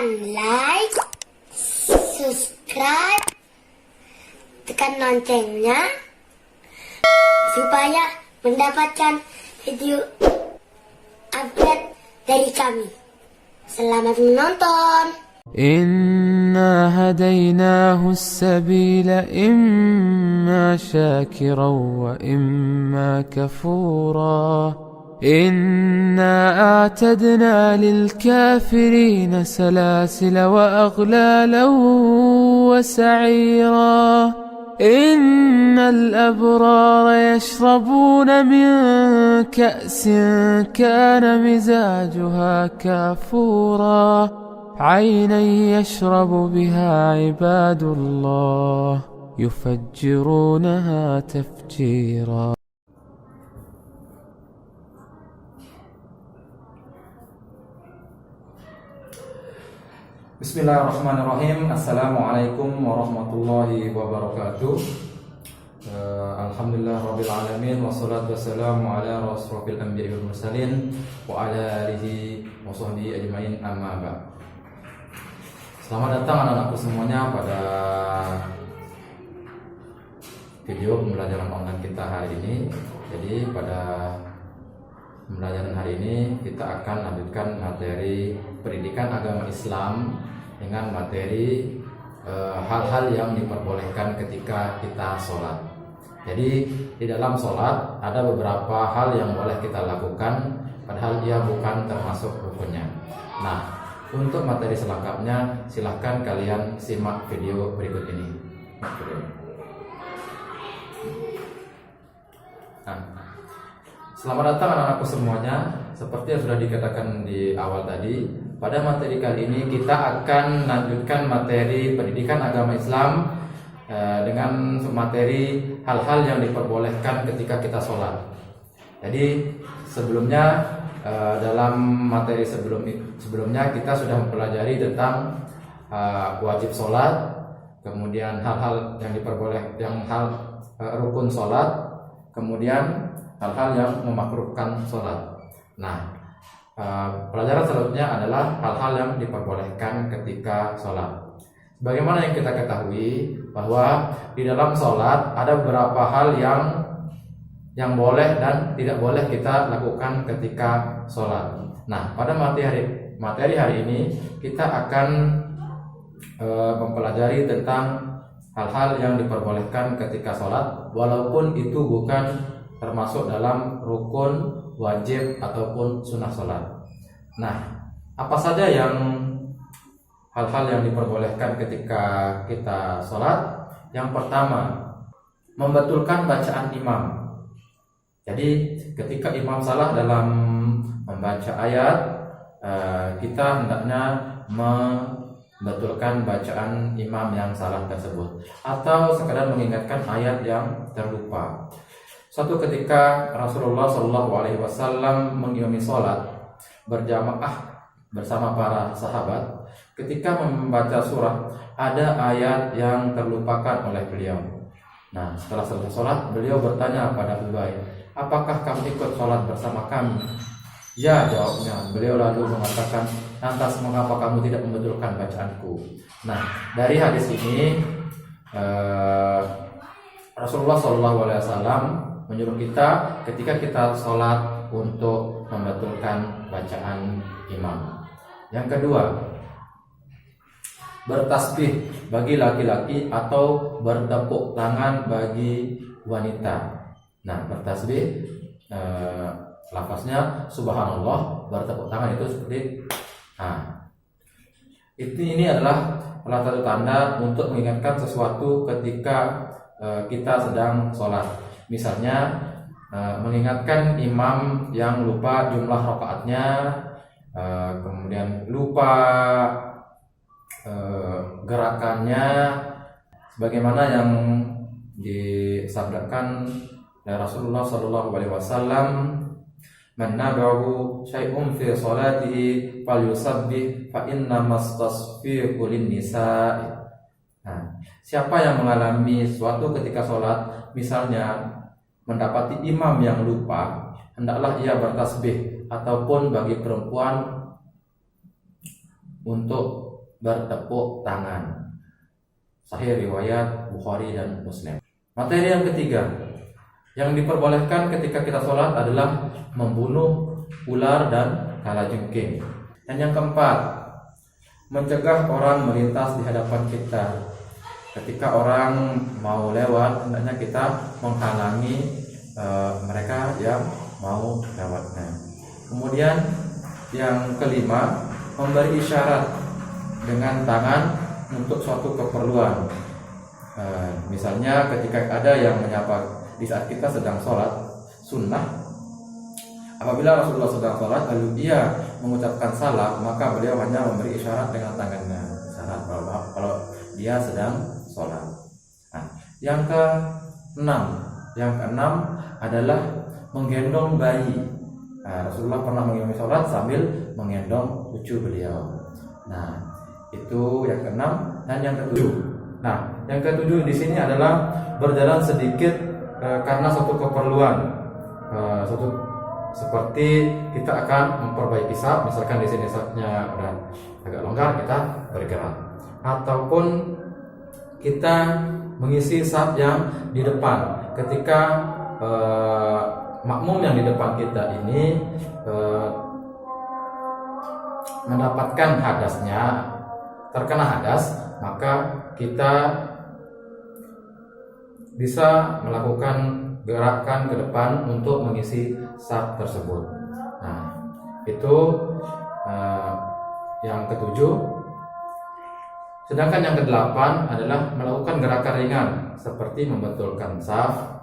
tekan like, subscribe, tekan loncengnya supaya mendapatkan video update dari kami. Selamat menonton. إنا هديناه السبيل إما شاكرا وإما كفورا إنا أعتدنا للكافرين سلاسل وأغلالا وسعيرا إن الأبرار يشربون من كأس كان مزاجها كافورا عينا يشرب بها عباد الله يفجرونها تفجيرا. Bismillahirrahmanirrahim. Assalamualaikum warahmatullahi wabarakatuh. Alhamdulillah rabbil alamin, wassalatu wassalamu ala rasrofil anbiya'i wal mursalin wa ala alihi wa sahbihi ajmain, amma ba'd. Selamat datang anak-anakku semuanya pada video pembelajaran online kita hari ini. Jadi pada pembelajaran hari ini kita akan lanjutkan materi pendidikan agama Islam dengan materi hal-hal yang diperbolehkan ketika kita sholat. Jadi di dalam sholat ada beberapa hal yang boleh kita lakukan padahal dia bukan termasuk rukunnya. Nah, untuk materi selengkapnya silahkan kalian simak video berikut ini. Selamat datang anak-anakku semuanya. Seperti yang sudah dikatakan di awal tadi, pada materi kali ini kita akan lanjutkan materi pendidikan agama Islam dengan materi hal-hal yang diperbolehkan ketika kita sholat. Jadi sebelumnya dalam materi sebelumnya kita sudah mempelajari tentang wajib sholat, kemudian hal-hal yang rukun sholat, kemudian hal-hal yang memakruhkan sholat. Nah, pelajaran selanjutnya adalah hal-hal yang diperbolehkan ketika sholat. Bagaimana yang kita ketahui bahwa di dalam sholat ada beberapa hal yang boleh dan tidak boleh kita lakukan ketika sholat. Nah, pada materi hari ini kita akan mempelajari tentang hal-hal yang diperbolehkan ketika sholat, walaupun itu bukan termasuk dalam rukun, wajib ataupun sunnah sholat. Nah, apa saja hal-hal yang diperbolehkan ketika kita sholat? Yang pertama, membetulkan bacaan imam. Jadi ketika imam salah dalam membaca ayat, kita hendaknya membetulkan bacaan imam yang salah tersebut, atau sekadar mengingatkan ayat yang terlupa. Suatu ketika Rasulullah SAW mengimami sholat berjamaah bersama para sahabat. Ketika membaca surah, ada ayat yang terlupakan oleh beliau. Nah, setelah selesai sholat, beliau bertanya pada Ubay, apakah kamu ikut sholat bersama kami? Ya, jawabnya. Beliau lalu mengatakan, lantas mengapa kamu tidak membetulkan bacaanku? Nah, dari hadis ini Rasulullah SAW menyuruh kita ketika kita sholat untuk membetulkan bacaan imam. Yang kedua, bertasbih bagi laki-laki atau bertepuk tangan bagi wanita. Nah, bertasbih lafaznya subhanallah, bertepuk tangan itu seperti ini adalah salah satu tanda untuk mengingatkan sesuatu ketika kita sedang sholat. Misalnya mengingatkan imam yang lupa jumlah rakaatnya, kemudian lupa gerakannya, sebagaimana yang disabdakan oleh Rasulullah SAW, man nabahu syai'un fi salatihi falyusabbih fa inna mastasfiqu lin-nisa'i. Nah, siapa yang mengalami suatu ketika sholat, misalnya mendapati imam yang lupa, hendaklah ia bertasbih, ataupun bagi perempuan untuk bertepuk tangan. Sahih riwayat Bukhari dan Muslim. Materi yang ketiga yang diperbolehkan ketika kita sholat adalah membunuh ular dan kalajengking. Dan yang keempat, mencegah orang melintas di hadapan kita. Ketika orang mau lewat, hendaknya kita menghalangi mereka yang mau lewatnya. Kemudian yang kelima, memberi isyarat dengan tangan untuk suatu keperluan. Misalnya ketika ada yang menyapa di saat kita sedang sholat sunnah, apabila Rasulullah sedang sholat lalu dia mengucapkan salam, maka beliau hanya memberi isyarat dengan tangannya, isyarat kalau dia sedang sholat. Nah, yang keenam adalah menggendong bayi. Rasulullah pernah mengimami sholat sambil menggendong cucu beliau. Nah, itu yang keenam. Dan yang ketujuh. Nah, yang ketujuh di sini adalah berjalan sedikit karena suatu keperluan, seperti kita akan memperbaiki saf, misalkan di sini safnya udah agak longgar, kita bergerak, ataupun kita mengisi saf yang di depan. Ketika makmum yang di depan kita ini mendapatkan hadasnya, terkena hadas, maka kita bisa melakukan gerakan ke depan untuk mengisi saf tersebut. Nah, itu yang ketujuh. Sedangkan yang kedelapan adalah melakukan gerakan ringan seperti membetulkan saf,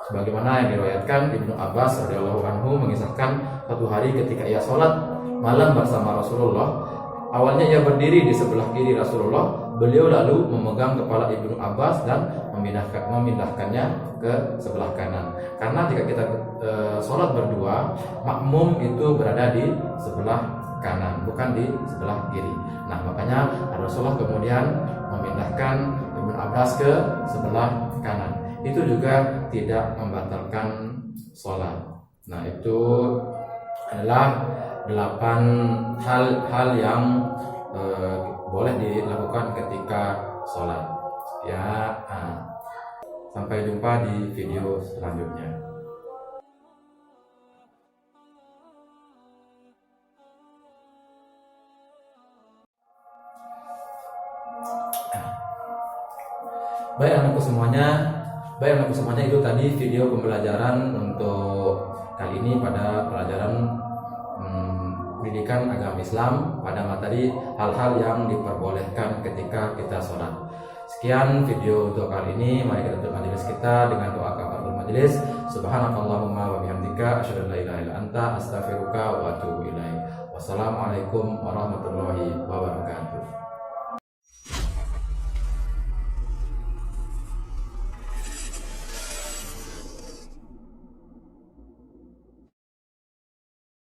sebagaimana yang diriwayatkan Ibnu Abbas radhiyallahu anhu mengisahkan suatu hari ketika ia sholat malam bersama Rasulullah. Awalnya ia berdiri di sebelah kiri Rasulullah. Beliau lalu memegang kepala Ibnu Abbas dan memindahkannya ke sebelah kanan. Karena jika kita sholat berdua, makmum itu berada di sebelah kanan, bukan di sebelah kiri. Nah, makanya Rasulullah kemudian memindahkan Ibnu Abbas ke sebelah kanan. Itu juga tidak membatalkan sholat. Nah, itu adalah 8 hal yang boleh dilakukan ketika sholat. Ya, sampai jumpa di video selanjutnya. Baik anakku semuanya, itu tadi video pembelajaran untuk kali ini pada pelajaran pendidikan agama Islam pada materi hal-hal yang diperbolehkan ketika kita sholat. Sekian video untuk kali ini. Mari kita tutup majelis kita dengan doa kafaratul majelis. Subhanakallahumma wa bihamdika asyhadu an la ilaha illa anta astaghfiruka wa atubu ilaik. Wassalamualaikum warahmatullahi wabarakatuh.